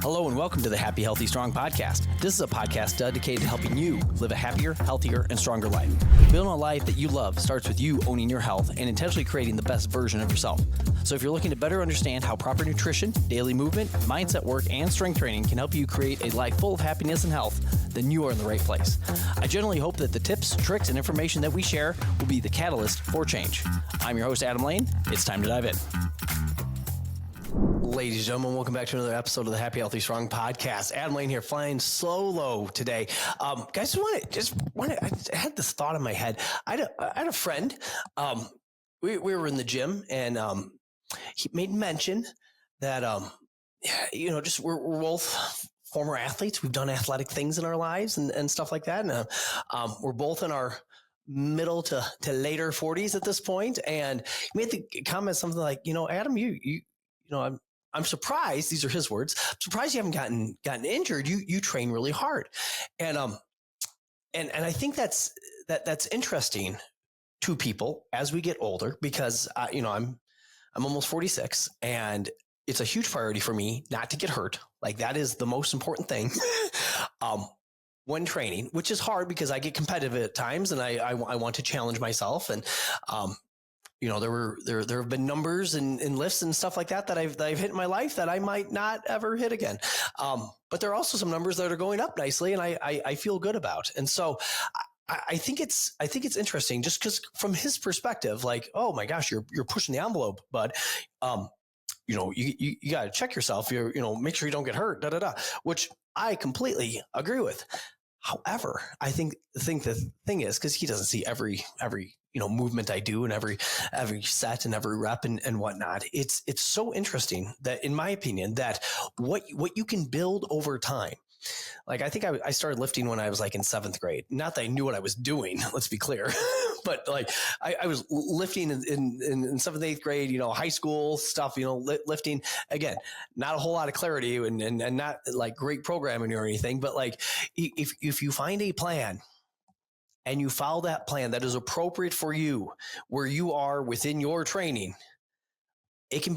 Hello and welcome to the Happy, Healthy, Strong podcast. This is a podcast dedicated to helping you live a happier, healthier, and stronger life. Building a life that you love starts with you owning your health and intentionally creating the best version of yourself. So if you're looking to better understand how proper nutrition, daily movement, mindset work, and strength training can help you create a life full of happiness and health, then you are in the right place. I generally hope that the tips, tricks, and information that we share will be the catalyst for change. I'm your host, Adam Lane. It's time to dive in. Ladies and gentlemen, welcome back to another episode of the Happy, Healthy, Strong podcast. Adam Lane here, flying solo today. Guys, I had this thought in my head. I had a friend. We were in the gym, and he made mention that we're both former athletes. We've done athletic things in our lives and stuff like that. And we're both in our middle to later 40s at this point. And he made the comment something like, Adam, I'm surprised. These are his words. I'm surprised you haven't gotten injured. You train really hard, and I think that's interesting to people as we get older, because I'm almost 46, and it's a huge priority for me not to get hurt. Like, that is the most important thing when training, which is hard because I get competitive at times, and I want to challenge myself. And there have been numbers and lifts and stuff like that I've hit in my life that I might not ever hit again. But there are also some numbers that are going up nicely, and I feel good about. And so I think it's interesting, just because from his perspective, like, oh my gosh, you're pushing the envelope, bud. You got to check yourself. Make sure you don't get hurt. Which I completely agree with. However, I think the thing is, because he doesn't see every movement I do and every set and every rep and whatnot. It's so interesting that, in my opinion, that what you can build over time. Like, I think I started lifting when I was like in 7th grade. Not that I knew what I was doing, let's be clear, but like I was lifting in 7th, 8th grade, high school stuff, lifting. Again, not a whole lot of clarity and not like great programming or anything, but like if you find a plan and you follow that plan that is appropriate for you, where you are within your training, it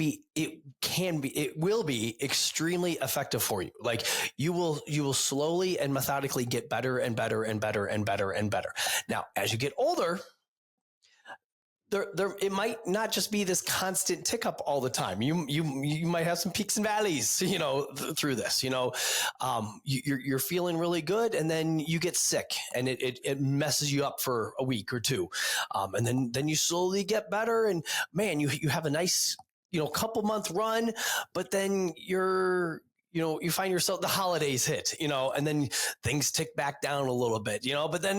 will be extremely effective for you. Like, you will slowly and methodically get better and better and better and better and better. Now, as you get older, it might not just be this constant tick up all the time. You might have some peaks and valleys, through this. You're feeling really good, and then you get sick, and it messes you up for a week or two, and then you slowly get better, and man, you have a nice couple month run, but then you find yourself, the holidays hit, and then things tick back down a little bit, but then,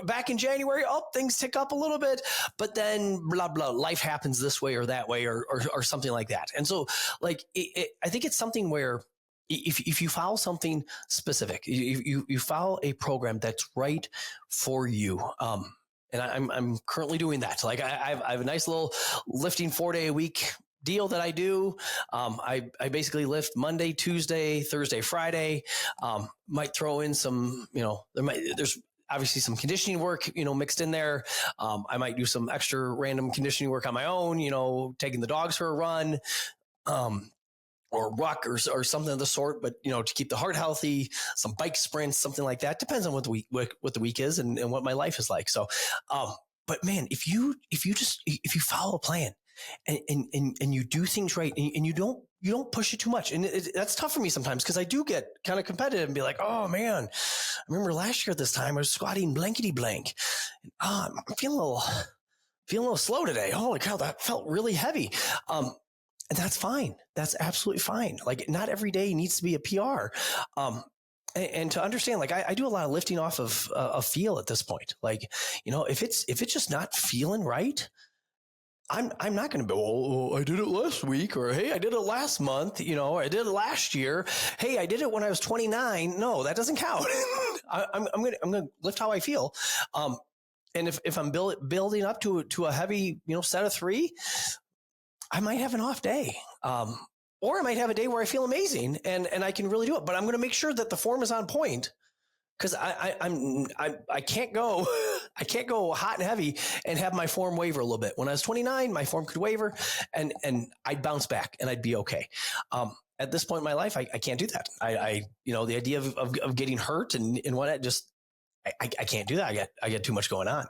back in January, things tick up a little bit, but then blah, blah, life happens this way or that way, or something like that. And so, like, I think it's something where if you follow something specific, you follow a program that's right for you, and I'm currently doing that. Like, I have a nice little lifting 4-day-a-week deal that I do. I basically lift Monday, Tuesday, Thursday, Friday. Might throw in some, there's obviously some conditioning work, mixed in there. I might do some extra random conditioning work on my own, taking the dogs for a run, or walk or something of the sort, but to keep the heart healthy, some bike sprints, something like that. Depends on what the week is and what my life is like. So, but man, if you follow a plan and you do things right, and you don't push it too much, and that's tough for me sometimes, because I do get kind of competitive and be like, oh man, I remember last year at this time I was squatting blankety blank. I'm feeling a little slow today. Holy cow, that felt really heavy. And that's fine. That's absolutely fine. Like, not every day needs to be a PR. And to understand, like, I do a lot of lifting off of a feel at this point. Like, if it's just not feeling right, I'm not going to be, oh, I did it last week, or hey, I did it last month, or I did it last year. Hey, I did it when I was 29. No, that doesn't count. I'm going to lift how I feel. And if I'm building up to a heavy, set of 3, I might have an off day. Or I might have a day where I feel amazing and I can really do it, but I'm going to make sure that the form is on point, because I can't go hot and heavy and have my form waver a little bit. When I was 29, my form could waver and I'd bounce back and I'd be okay. at this point in my life, I can't do that. The idea of getting hurt and what I can't do that. I get too much going on.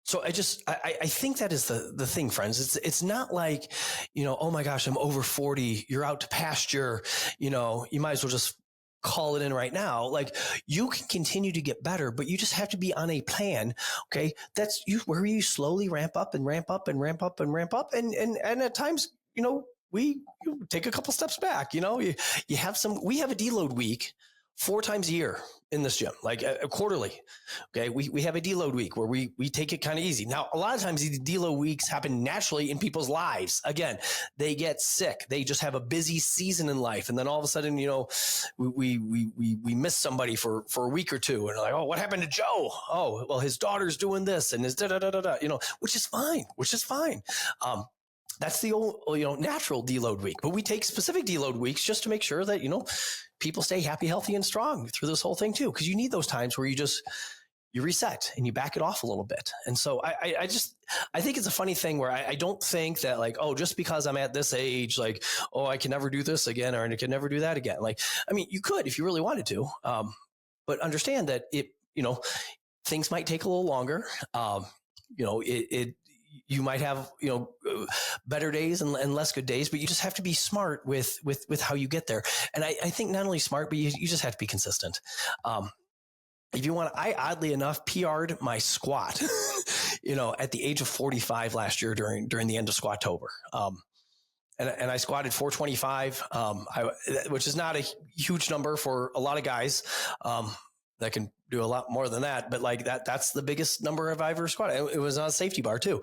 So I think that is the thing, friends. It's not like, oh my gosh, I'm over 40. You're out to pasture. You might as well just call it in right now. Like, you can continue to get better, but you just have to be on a plan. Okay. That's where you slowly ramp up and ramp up and ramp up and ramp up. And at times, we take a couple steps back. We have a deload week 4 times a year in this gym, like quarterly. Okay. We have a deload week where we take it kind of easy. Now, a lot of times these deload weeks happen naturally in people's lives. Again, they get sick. They just have a busy season in life. And then all of a sudden, we miss somebody for a week or two. And they're like, oh, what happened to Joe? Oh, well, his daughter's doing this and his which is fine. That's the old, natural deload week. But we take specific deload weeks just to make sure that, people stay happy, healthy, and strong through this whole thing too. Because you need those times where you reset and you back it off a little bit. And so I think it's a funny thing where I don't think that, like, oh, just because I'm at this age, like, oh, I can never do this again, or I can never do that again. Like, I mean, you could if you really wanted to, but understand that things might take a little longer. You might have, better days and less good days, but you just have to be smart with how you get there. And I think not only smart, but you just have to be consistent. If you want, I oddly enough PR'd my squat, at the age of 45 last year during the end of Squattober. And I squatted 425, which is not a huge number for a lot of guys. That can do a lot more than that, but like that's the biggest number I've ever squatted. It was on a safety bar too.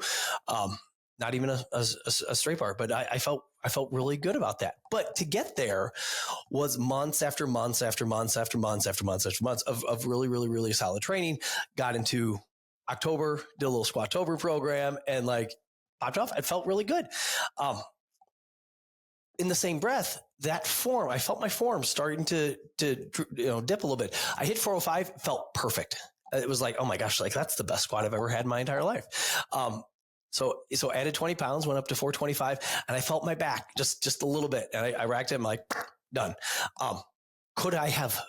Not even a straight bar, but I felt really good about that. But to get there was months after months after months after months after months after months of really, really, really solid training. Got into October, did a little Squattober program, and like popped off. It felt really good. In the same breath, that form, I felt my form starting to dip a little bit. I hit 405, felt perfect. It was like, oh my gosh, like that's the best squat I've ever had in my entire life. So added 20 pounds, went up to 425, and I felt my back just a little bit. And I racked it. I'm like, done. Could I have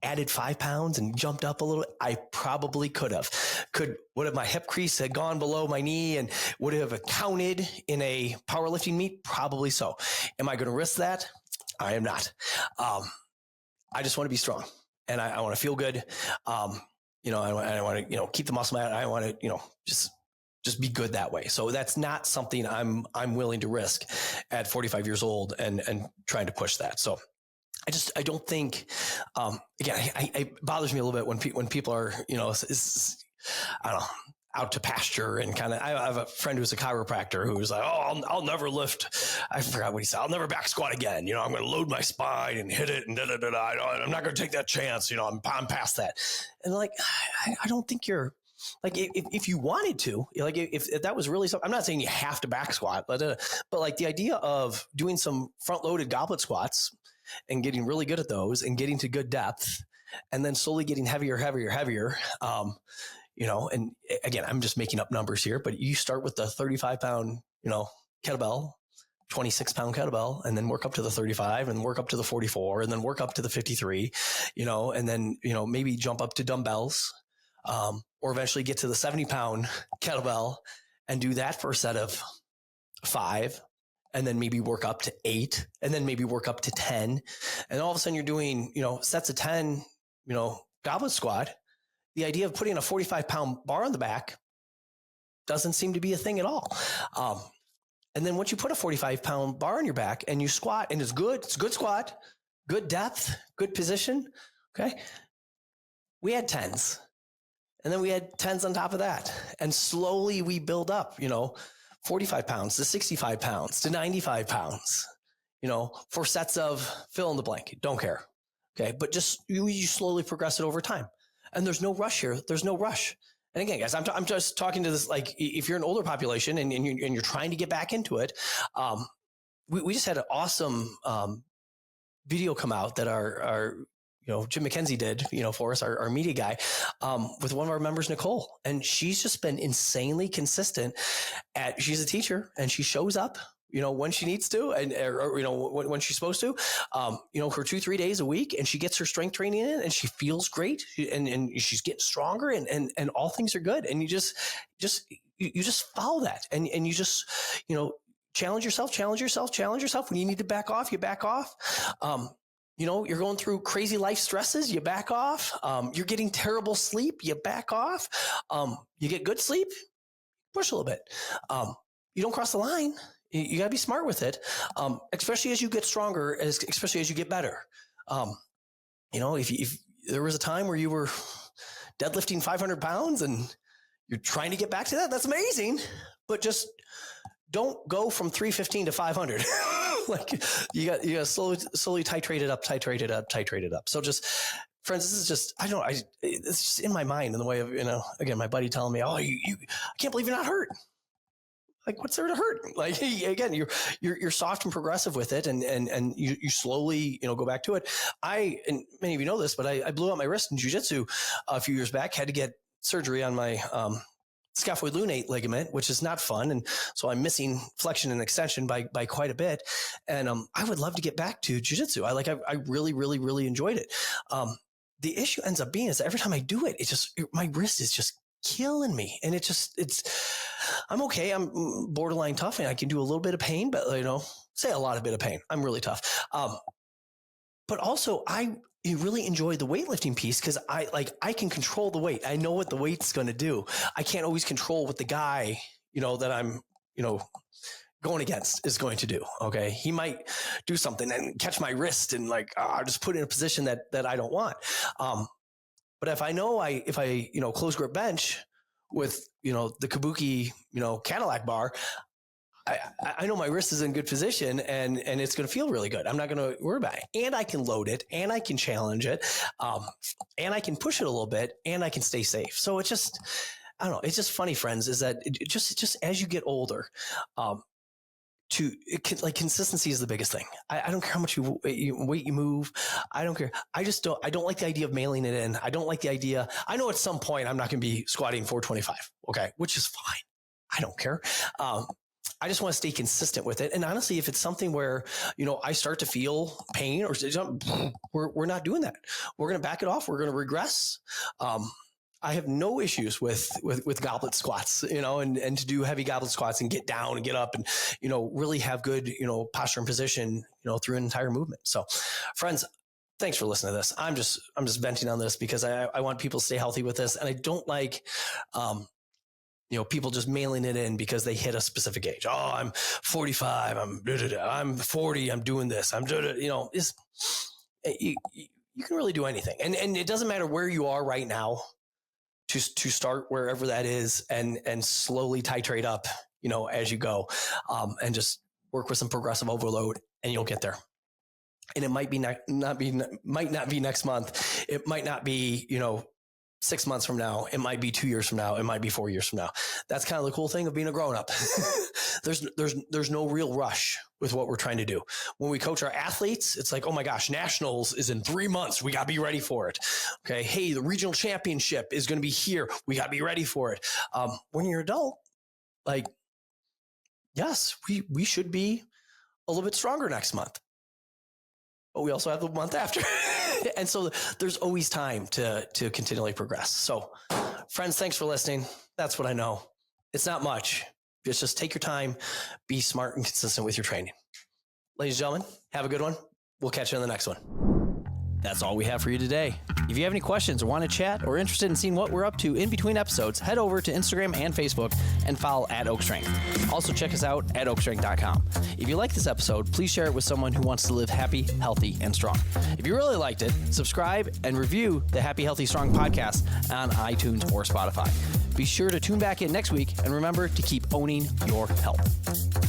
added 5 pounds and jumped up a little? I probably could have. Would have my hip crease had gone below my knee and would have counted in a powerlifting meet? Probably so. Am I going to risk that? I am not. I just want to be strong, and I want to feel good. I want to keep the muscle mass. I want to just be good that way. So that's not something I'm willing to risk at 45 years old and trying to push that. So I don't think, again, it bothers me a little bit when people are, I don't know, out to pasture and kind of, I have a friend who's a chiropractor who's like, oh, I'll never lift. I forgot what he said. I'll never back squat again. I'm going to load my spine and hit it and I'm not going to take that chance. I'm past that. And like, I don't think you're like, if you wanted to, like, if that was really something, I'm not saying you have to back squat, but like the idea of doing some front loaded goblet squats and getting really good at those and getting to good depth and then slowly getting heavier. And again, I'm just making up numbers here, but you start with the 35 pound, kettlebell, 26 pound kettlebell, and then work up to the 35 and work up to the 44 and then work up to the 53, and then, maybe jump up to dumbbells, or eventually get to the 70 pound kettlebell and do that for a set of 5. And then maybe work up to 8 and then maybe work up to 10. And all of a sudden you're doing, sets of 10, goblet squat. The idea of putting a 45 pound bar on the back doesn't seem to be a thing at all. And then once you put a 45 pound bar on your back and you squat and it's good squat, good depth, good position. Okay. We had 10s and then we had 10s on top of that. And slowly we build up, 45 pounds to 65 pounds to 95 pounds, for sets of fill in the blank. Don't care. Okay. But just you slowly progress it over time. And there's no rush here. There's no rush. And again, guys, I'm just talking to this, like, if you're an older population and you're trying to get back into it, we just had an awesome video come out that our Jim McKenzie did, for us, our media guy, with one of our members, Nicole. And she's just been insanely consistent she's a teacher and she shows up when she needs to, and when she's supposed to, for 2-3 days a week, and she gets her strength training in, and she feels great, and she's getting stronger, and all things are good. And you just follow that, and you just, challenge yourself. When you need to back off, you back off. You're going through crazy life stresses, you back off. You're getting terrible sleep, you back off. You get good sleep, push a little bit. You don't cross the line. You got to be smart with it, especially as you get stronger, especially as you get better. If there was a time where you were deadlifting 500 pounds and you're trying to get back to that, that's amazing. But just don't go from 315 to 500. Like you got to slowly titrate it up. So just, friends, this is just, it's just in my mind in the way of, again, my buddy telling me, oh, I can't believe you're not hurt. Like, what's there to hurt? Like, again, you're soft and progressive with it, and you slowly, go back to it. And many of you know this, but I blew out my wrist in jiu-jitsu a few years back, had to get surgery on my, scaphoid lunate ligament, which is not fun. And so I'm missing flexion and extension by quite a bit. And, I would love to get back to jiu-jitsu. I really, really, really enjoyed it. The issue ends up being is that every time I do it, my wrist is just killing me. And I'm okay. I'm borderline tough and I can do a little bit of pain, but say a lot of bit of pain. I'm really tough. But also I really enjoy the weightlifting piece because I can control the weight. I know what the weight's going to do. I can't always control what the guy, that I'm, going against is going to do. Okay. He might do something and catch my wrist and just put it in a position that I don't want. But if I know if I close grip bench with, the Kabuki, Cadillac bar, I know my wrist is in good position and it's going to feel really good. I'm not going to worry about it. And I can load it and I can challenge it. And I can push it a little bit and I can stay safe. So it's just, I don't know. It's just funny, friends, is that just as you get older, consistency is the biggest thing. I don't care how much weight you move. I don't care. I don't like the idea of mailing it in. I don't like the idea. I know at some point I'm not going to be squatting 425. Okay. Which is fine. I don't care. I just want to stay consistent with it. And honestly, if it's something where, I start to feel pain or we're not doing that. We're going to back it off. We're going to regress. I have no issues with goblet squats, and to do heavy goblet squats and get down and get up and, really have good, posture and position, through an entire movement. So friends, thanks for listening to this. I'm just venting on this because I want people to stay healthy with this. And I don't like, people just mailing it in because they hit a specific age. Oh, I'm 45. I'm 40. I'm doing this. You can really do anything. And it doesn't matter where you are right now to start wherever that is and slowly titrate up, as you go, and just work with some progressive overload and you'll get there. And it might not be next month. It might not be, 6 months from now. It might be 2 years from now. It might be 4 years from now. That's kind of the cool thing of being a grown up. There's no real rush with what we're trying to do. When we coach our athletes, it's like, oh my gosh, nationals is in 3 months. We got to be ready for it. Okay. Hey, the regional championship is going to be here. We got to be ready for it. When you're an adult, yes, we should be a little bit stronger next month, but we also have the month after. And so there's always time to continually progress. So friends, thanks for listening. That's what I know. It's not much. Just take your time, be smart and consistent with your training. Ladies and gentlemen, have a good one. We'll catch you on the next one. That's all we have for you today. If you have any questions or want to chat or interested in seeing what we're up to in between episodes, head over to Instagram and Facebook and follow @OakStrength. Also check us out at oakstrength.com. If you like this episode, please share it with someone who wants to live happy, healthy, and strong. If you really liked it, subscribe and review the Happy, Healthy, Strong podcast on iTunes or Spotify. Be sure to tune back in next week and remember to keep owning your health.